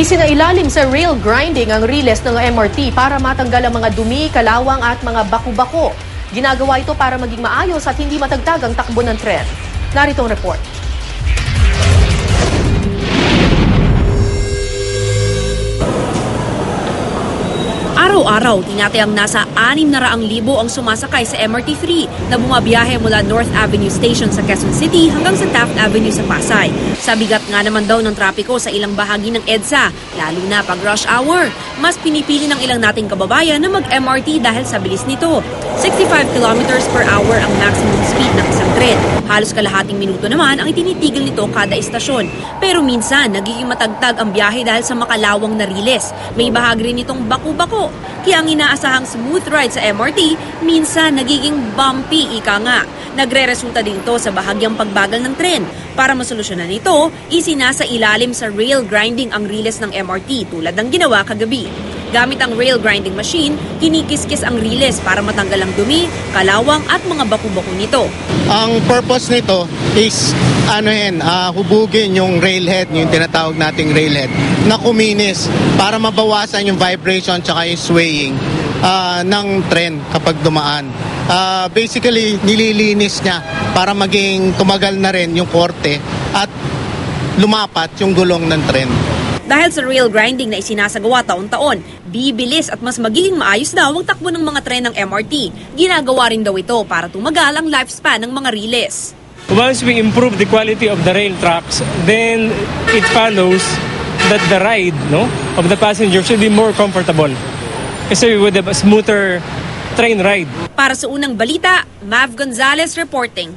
Isinailalim sa rail grinding ang riles ng MRT para matanggal ang mga dumi, kalawang at mga baku-bako. Ginagawa ito para maging maayos at hindi matagtag ang takbo ng tren. Narito ang report. Araw-araw, tinatayang nasa 600,000 ang sumasakay sa MRT3 na bumabiyahe mula North Avenue Station sa Quezon City hanggang sa Taft Avenue sa Pasay. Sa bigat nga naman daw ng trapiko sa ilang bahagi ng EDSA, lalo na pag rush hour, mas pinipili ng ilang nating kababayan na mag-MRT dahil sa bilis nito. 65 kilometers per hour ang maximum speed ng isang tren. Halos kalahating minuto naman ang itinitigil nito kada istasyon. Pero minsan, nagiging matagtag ang biyahe dahil sa makalawang na riles. May bahagi rin itong baku-bako. Kaya ang inaasahang smooth ride sa MRT, minsan nagiging bumpy, ika nga. Nagre-resulta din ito sa bahagyang pagbagal ng tren. Para masolusyonan ito, isinasa ilalim sa rail grinding ang riles ng MRT tulad ng ginawa kagabi. Gamit ang rail grinding machine, kinikiskis ang riles para matanggal ang dumi, kalawang at mga baku-bako nito. Ang purpose nito is hubugin yung railhead, yung tinatawag nating railhead, na kuminis para mabawasan yung vibration tsaka yung swaying ng tren kapag dumaan. Basically, nililinis niya para maging tumagal na rin yung korte at lumapat yung gulong ng tren. Dahil sa rail grinding na isinasagawa taon-taon, bibilis at mas magiging maayos daw ang takbo ng mga tren ng MRT. Ginagawa rin daw ito para tumagal ang lifespan ng mga riles. Once we improve the quality of the rail tracks, then it follows that the ride of the passenger should be more comfortable. Kasi we would have a smoother train ride. Para sa unang balita, Mav Gonzalez reporting.